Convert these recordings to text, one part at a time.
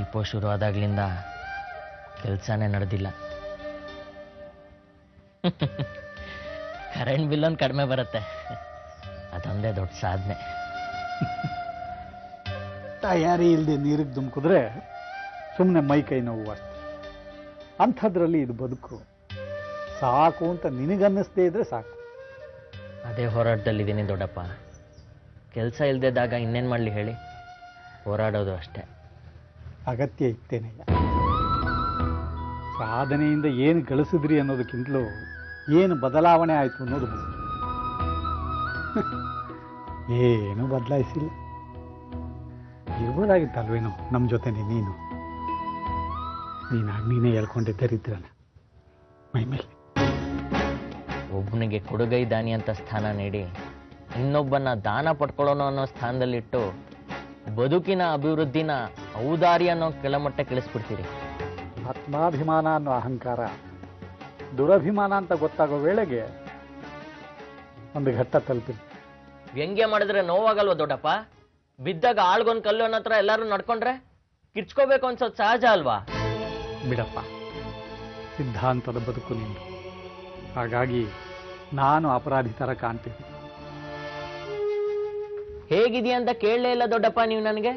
Depot ಶುರು ಆದಾಗ್ಲಿಂದ ಕೆಲಸನೇ ನಡೆದಿಲ್ಲ. ಕರೆಂಟ್ ಬಿಲ್ ಒಂದು ಕಡಿಮೆ ಬರುತ್ತೆ, ಅದೊಂದೇ ದೊಡ್ಡ ಸಾಧನೆ. ತಯಾರಿ ಇಲ್ಲದೆ ನೀರಿಗೆ ಧುಮುಕಿದ್ರೆ ಸುಮ್ಮನೆ ಮೈ ಕೈ ನೋವು ಅಷ್ಟೆ. ಅಂಥದ್ರಲ್ಲಿ ಇದು ಬದುಕು ಸಾಕು ಅಂತ ನಿನಗನ್ನಿಸ್ದೇ ಇದ್ರೆ ಸಾಕು. ಅದೇ ಹೋರಾಟದಲ್ಲಿದ್ದೀನಿ ದೊಡ್ಡಪ್ಪ. ಕೆಲಸ ಇಲ್ದಿದ್ದಾಗ ಇನ್ನೇನು ಮಾಡಲಿ ಹೇಳಿ, ಹೋರಾಡೋದು ಅಷ್ಟೇ. ಅಗತ್ಯ ಇತ್ತೇನಯ್ಯ. ಸಾಧನೆಯಿಂದ ಏನು ಗಳಿಸಿದ್ರಿ ಅನ್ನೋದಕ್ಕಿಂತಲೂ ಏನು ಬದಲಾವಣೆ ಆಯಿತು ಅನ್ನೋದು ಮುಖ್ಯ. ಏನು ಬದಲಾಯಿಸಿಲ್ಲ. ಇರ್ಬೋದಾಗಿತ್ತಲ್ವೇನೋ ನಮ್ಮ ಜೊತೆನೆ ನೀನು ನೀನೇ ಹೇಳ್ಕೊಂಡಿದ್ದರಿದ್ರಲ್ಲ ಮೈ ಮೇಲೆ. ಒಬ್ಬನಿಗೆ ಕೊಡುಗೈ ದಾನಿ ಅಂತ ಸ್ಥಾನ ನೀಡಿ ಇನ್ನೊಬ್ಬನ ದಾನ ಪಡ್ಕೊಳ್ಳೋಣ ಅನ್ನೋ ಸ್ಥಾನದಲ್ಲಿಟ್ಟು ಬದುಕಿನ ಅಭಿವೃದ್ಧಿನ ಔದಾರ್ಯ ಅನ್ನೋ ಕೆಳಮಟ್ಟಕ್ಕೆ ಇಳಿಸ್ಬಿಡ್ತೀರಿ. ಆತ್ಮಾಭಿಮಾನ ಅನ್ನೋ ಅಹಂಕಾರ ದುರಭಿಮಾನ ಅಂತ ಗೊತ್ತಾಗೋ ವೇಳೆಗೆ ಒಂದು ಘಟ್ಟ ತಲುಪಿರಿ. ವ್ಯಂಗ್ಯ ಮಾಡಿದ್ರೆ ನೋವಾಗಲ್ವ ದೊಡ್ಡಪ್ಪ? ಬಿದ್ದಾಗ ಆಳ್ಗೊಂದು ಕಲ್ಲು ಅನ್ನೋ ಹತ್ರ ಎಲ್ಲರೂ ನಡ್ಕೊಂಡ್ರೆ ಕಿರ್ಚ್ಕೋಬೇಕು ಅನ್ಸೋದು ಸಹಜ ಅಲ್ವಾ? ಬಿಡಪ್ಪ, ಸಿದ್ಧಾಂತದ ಬದುಕು ನಿಂದು. ಹಾಗಾಗಿ ನಾನು ಅಪರಾಧಿ ಥರ ಕಾಣ್ತೀನಿ. ಹೇಗಿದೆಯಾ ಅಂತ ಕೇಳಲೇ ಇಲ್ಲ ದೊಡ್ಡಪ್ಪ ನೀವು ನನಗೆ.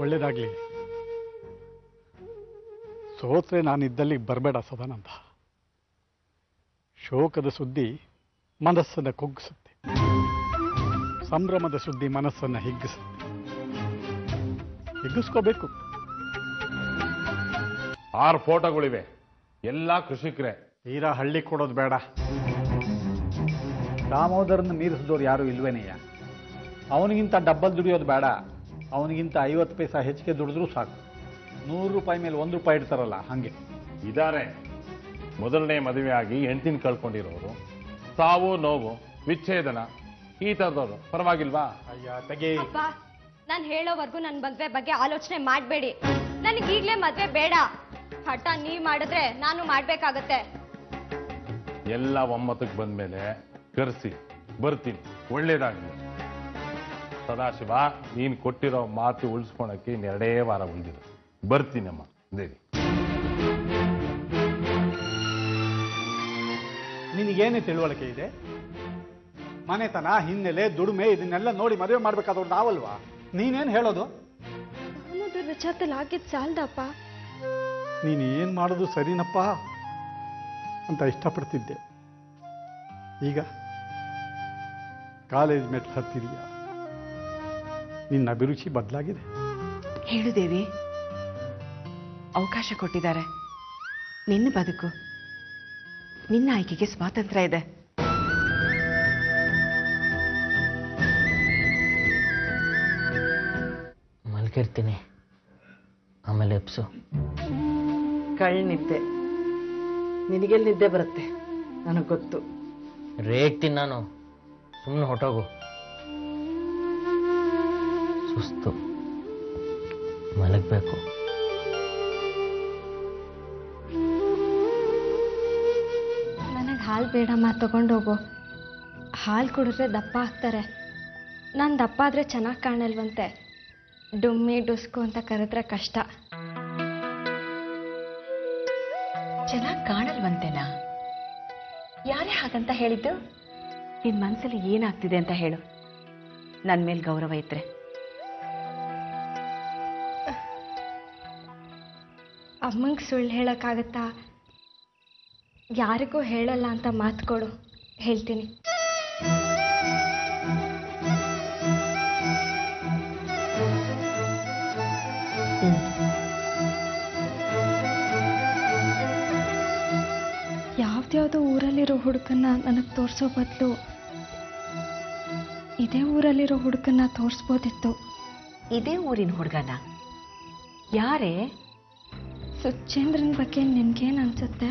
ಒಳ್ಳೇದಾಗ್ಲಿ. ಸೋತ್ರೆ ನಾನಿದ್ದಲ್ಲಿ ಬರಬೇಡ ಸದಾನಂದ. ಶೋಕದ ಸುದ್ದಿ ಮನಸ್ಸನ್ನು ಕುಗ್ಗಿಸುತ್ತೆ, ಸಂಭ್ರಮದ ಸುದ್ದಿ ಮನಸ್ಸನ್ನು ಹಿಗ್ಗಿಸುತ್ತೆ. ಹಿಗ್ಗಿಸ್ಕೋಬೇಕು. 6 ಫೋಟೋಗಳಿವೆ, ಎಲ್ಲ ಕೃಷಿಕರೇ. ತೀರಾ ಹಳ್ಳಿ ಕೊಡೋದು ಬೇಡ. ದಾಮೋದರನ್ನು ಮೀರಿಸಿದವ್ರು ಯಾರು ಇಲ್ವೇನಯ್ಯ. ಅವನಿಗಿಂತ ಡಬ್ಬಲ್ ದುಡಿಯೋದು ಬೇಡ. ಅವನಿಗಿಂತ 50 ಪೈಸಾ ಹೆಚ್ಚಿಗೆ ದುಡಿದ್ರೂ ಸಾಕು. 100 ರೂಪಾಯಿ ಮೇಲೆ 1 ರೂಪಾಯಿ ಇಡ್ತಾರಲ್ಲ ಹಾಗೆ ಇದಾರೆ. ಮೊದಲನೇ ಮದುವೆ ಆಗಿ ಹೆಂಡತಿನ ಕಳ್ಕೊಂಡಿರೋರು, ಸಾವು ನೋವು ವಿಚ್ಛೇದನ, ಈ ಥರದವರು ಪರವಾಗಿಲ್ವಾ? ಅಯ್ಯ ತೆಗೆ. ನಾನು ಹೇಳೋವರೆಗೂ ನನ್ನ ಮದ್ವೆ ಬಗ್ಗೆ ಆಲೋಚನೆ ಮಾಡಬೇಡಿ. ನನಗೀಗ್ಲೇ ಮದ್ವೆ ಬೇಡ. ಹಠ ನೀವ್ ಮಾಡಿದ್ರೆ ನಾನು ಮಾಡ್ಬೇಕಾಗತ್ತೆ. ಎಲ್ಲ ಒಮ್ಮತಕ್ಕೆ ಬಂದ್ಮೇಲೆ ಕರೆಸಿ ಬರ್ತೀನಿ. ಒಳ್ಳೇದಾಗಲಿ. ಸದಾಶಿವ, ನೀನು ಕೊಟ್ಟಿರೋ ಮಾತು ಉಳಿಸ್ಕೊಳಕ್ಕೆ 2 ವಾರ ಉಳಿದಿದೆ. ಬರ್ತೀನಮ್ಮ ದೇವಿ. ನಿನಗೇನೇ ತಿಳುವಳಿಕೆ ಇದೆ? ಮನೆತನ, ಹಿನ್ನೆಲೆ, ದುಡಿಮೆ ಇದನ್ನೆಲ್ಲ ನೋಡಿ ಮದುವೆ ಮಾಡ್ಬೇಕಾದವ್ರು ನಾವಲ್ವಾ? ನೀನೇನು ಹೇಳೋದು? ವಿಚಾರದಲ್ಲಿ ಆಗಿದ್ದು ಸಾಲದಪ್ಪ. ನೀನು ಏನು ಮಾಡೋದು ಸರಿನಪ್ಪ ಅಂತ ಇಷ್ಟಪಡ್ತಿದ್ದೆ. ಈಗ ಕಾಲೇಜ್ ಮೆಟ್ಲು ಹತ್ತಿದೀಯ. ನಿನ್ನ ಅಭಿರುಚಿ ಬದಲಾಗಿದೆ. ಹೇಳು ದೇವಿ, ಅವಕಾಶ ಕೊಟ್ಟಿದ್ದಾರೆ. ನಿನ್ನ ಬದುಕು, ನಿನ್ನ ಆಯ್ಕೆಗೆ ಸ್ವಾತಂತ್ರ್ಯ ಇದೆ. ಮಲ್ಗಿರ್ತೀನಿ, ಆಮೇಲೆ ಎಪ್ಸು. ಕಳ್ನಿದ್ದೆ. ನಿನಗೆಲ್ಲಿ ನಿದ್ದೆ ಬರುತ್ತೆ ನನಗೆ ಗೊತ್ತು. ರೇಗ್ತೀನಿ ನಾನು. ಸುಮ್ಮನೆ ಹೊಟ್ಟೋಗು. ಸುಸ್ತು, ಮಲಗಬೇಕು. ನನಗೆ ಹಾಲು ಬೇಡಮ್ಮ, ತಗೊಂಡೋಗು. ಹಾಲು ಕುಡಿದ್ರೆ ದಪ್ಪ ಆಗ್ತಾರೆ. ನಾನು ದಪ್ಪ ಆದರೆ ಚೆನ್ನಾಗಿ ಕಾಣಲ್ವಂತೆ. ಡುಮ್ಮಿ ಡುಸ್ಕು ಅಂತ ಕರೆದ್ರೆ ಕಷ್ಟ. ಚೆನ್ನಾಗಿ ಕಾಣಲ್ವಂತೆನಾ? ಯಾರೇ ಹಾಗಂತ ಹೇಳಿದ್ದು? ನಿನ್ನ ಮನಸ್ಸಲ್ಲಿ ಏನಾಗ್ತಿದೆ ಅಂತ ಹೇಳು. ನನ್ನ ಮೇಲೆ ಗೌರವ ಇದ್ರೆ. ಅಮ್ಮಂಗೆ ಸುಳ್ಳು ಹೇಳೋಕ್ಕಾಗತ್ತಾ? ಯಾರಿಗೂ ಹೇಳಲ್ಲ ಅಂತ ಮಾತು ಕೊಡು, ಹೇಳ್ತೀನಿ. ಯಾವ್ದ್ಯಾವುದೋ ಊರಲ್ಲಿರೋ ಹುಡುಗನ್ನ ನನಗೆ ತೋರಿಸೋ ಬದಲು ಇದೇ ಊರಲ್ಲಿರೋ ಹುಡುಗನ್ನ ತೋರಿಸ್ಬೋದಿತ್ತು. ಇದೇ ಊರಿನ ಹುಡುಗನ? ಯಾರೇ? ಸುಚೇಂದ್ರನ ಬಗ್ಗೆ ನಿನ್ಗೇನು ಅನ್ಸುತ್ತೆ?